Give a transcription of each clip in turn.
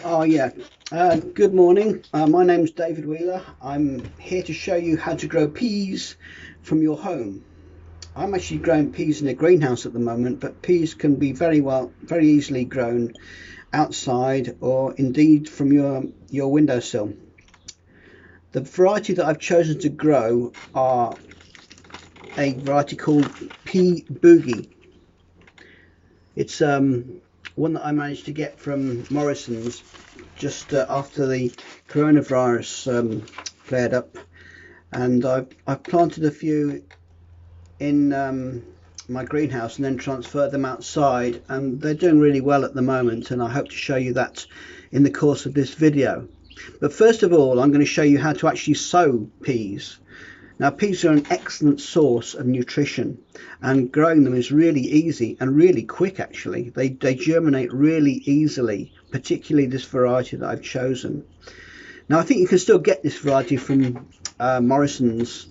Oh yeah, good morning. My name's David Wheeler. I'm here to show you how to grow peas from your home. I'm actually growing peas in a greenhouse at the moment, but peas can be very easily grown outside or indeed from your windowsill. The variety that I've chosen to grow are a variety called P. Boogie. It's one that I managed to get from Morrison's just after the coronavirus flared up, and I've planted a few in my greenhouse and then transferred them outside, and they're doing really well at the moment, and I hope to show you that in the course of this video. But first of all, I'm going to show you how to actually sow peas. Now, peas are an excellent source of nutrition, and growing them is really easy and really quick actually. They germinate really easily, particularly this variety that I've chosen. Now, I think you can still get this variety from Morrison's,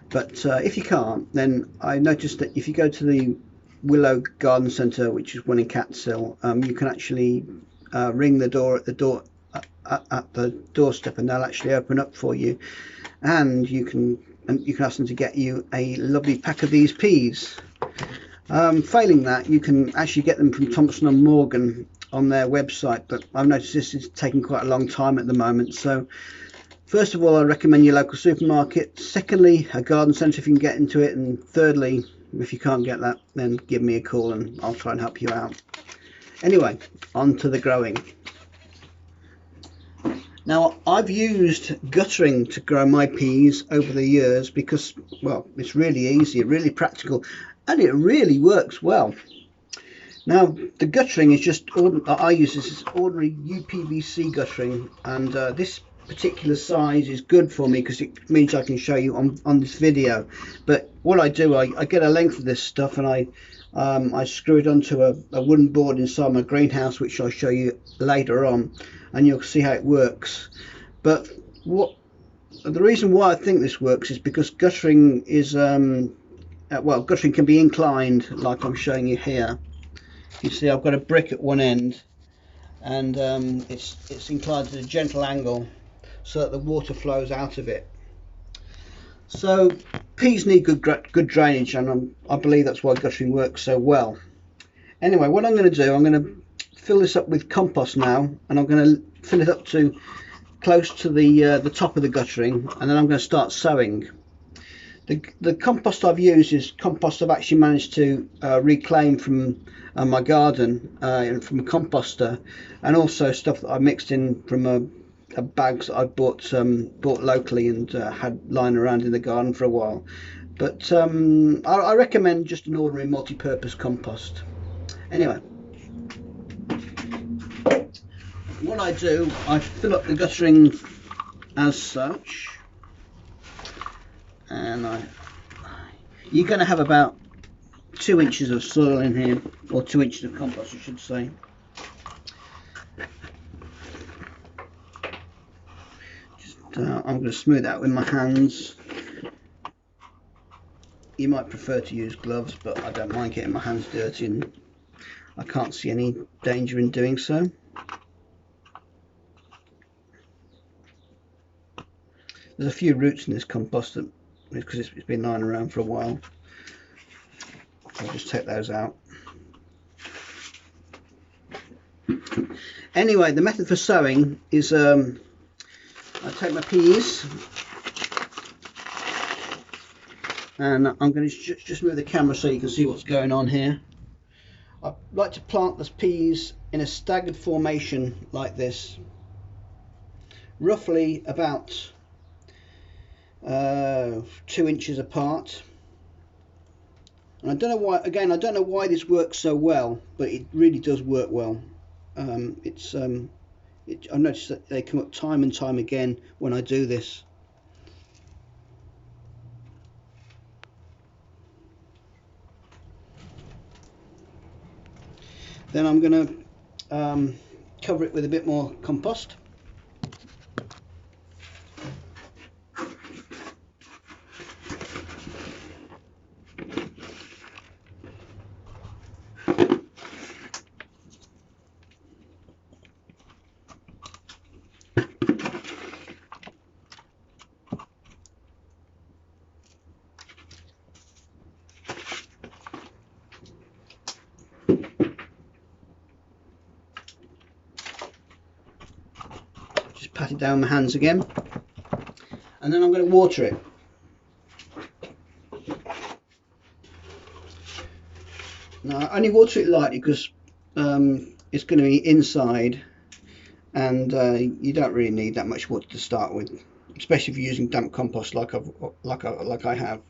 but if you can't, then I noticed that if you go to the Willow Garden Centre, which is one in Catshill, you can actually ring the door at the doorstep, and they'll actually open up for you, and you can ask them to get you a lovely pack of these peas. Failing that, you can actually get them from Thompson and Morgan on their website, but I've noticed this is taking quite a long time at the moment. So first of all, I recommend your local supermarket. Secondly, a garden centre if you can get into it, and thirdly, if you can't get that, then give me a call and I'll try and help you out. Anyway, on to the growing. Now, I've used guttering to grow my peas over the years because, well, it's really easy, really practical, and it really works well. Now, the guttering is just, I use this as ordinary UPVC guttering, and this particular size is good for me because it means I can show you on this video. But what I do, I get a length of this stuff and I screw it onto a wooden board inside my greenhouse, which I'll show you later on, and you'll see how it works. But the reason why I think this works is because guttering is well, guttering can be inclined like I'm showing you here. You see I've got a brick at one end, and it's inclined at a gentle angle so that the water flows out of it. So peas need good drainage, and I believe that's why guttering works so well. Anyway, what I'm going to do, I'm going to fill this up with compost now, and I'm going to fill it up to close to the top of the guttering, and then I'm going to start sowing. The compost I've used is compost I've actually managed to reclaim from my garden from a composter, and also stuff that I mixed in from bags that I bought locally and had lying around in the garden for a while. But I recommend just an ordinary multi-purpose compost. Anyway, what I do, I fill up the guttering as such, and you're going to have about 2 inches of soil in here, or 2 inches of compost I should say. I'm going to smooth out with my hands. You might prefer to use gloves, but I don't mind getting my hands dirty, and I can't see any danger in doing so. There's a few roots in this compost because it's been lying around for a while. I'll just take those out. Anyway, the method for sowing is I take my peas, and I'm going to just move the camera so you can see what's going on here. I like to plant the peas in a staggered formation like this, roughly about 2 inches apart. And I don't know why, again, I don't know why this works so well, but it really does work well. I've noticed that they come up time and time again when I do this. Then I'm going to cover it with a bit more compost. pat it down with my hands again, and then I'm going to water it. Now I only water it lightly because it's going to be inside, and you don't really need that much water to start with, especially if you're using damp compost like I have.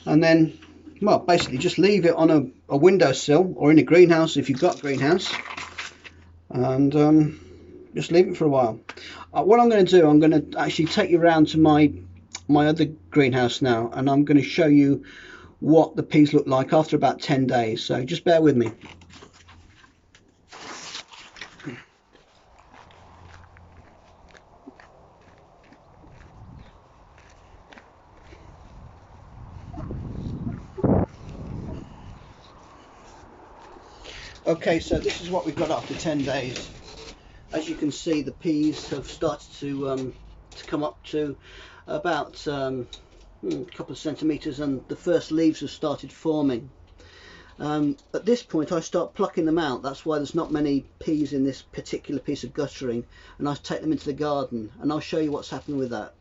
And then, well, basically just leave it on a windowsill or in a greenhouse if you've got a greenhouse, and just leave it for a while. What I'm going to do, I'm going to actually take you around to my other greenhouse now, and I'm going to show you what the peas look like after about 10 days, so just bear with me. Okay, so this is what we've got after 10 days. As you can see, the peas have started to come up to about a couple of centimetres, and the first leaves have started forming. At this point I start plucking them out. That's why there's not many peas in this particular piece of guttering, and I take them into the garden, and I'll show you what's happening with that.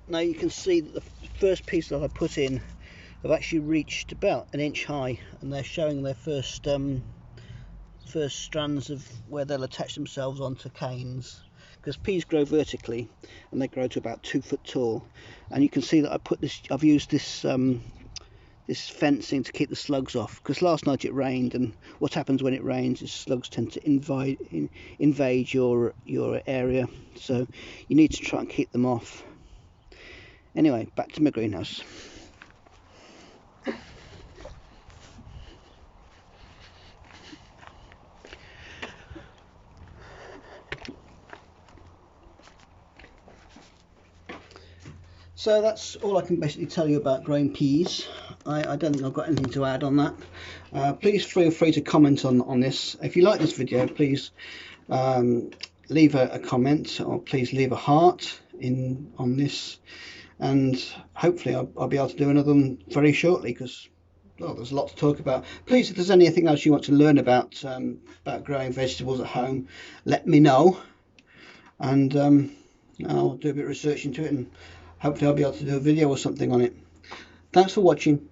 Now you can see that the first piece that I put in have actually reached about an inch high, and they're showing their first strands of where they'll attach themselves onto canes, because peas grow vertically and they grow to about 2 foot tall. And you can see that I've used this this fencing to keep the slugs off, because last night it rained, and what happens when it rains is slugs tend to invade your area, so you need to try and keep them off. Anyway, back to my greenhouse. So that's all I can basically tell you about growing peas. I don't think I've got anything to add on that. Please feel free to comment on this. If you like this video, please leave a comment, or please leave a heart on this, and hopefully I'll be able to do another one very shortly, because there's a lot to talk about. Please, if there's anything else you want to learn about growing vegetables at home, let me know, and I'll do a bit of research into it, and hopefully I'll be able to do a video or something on it. Thanks for watching.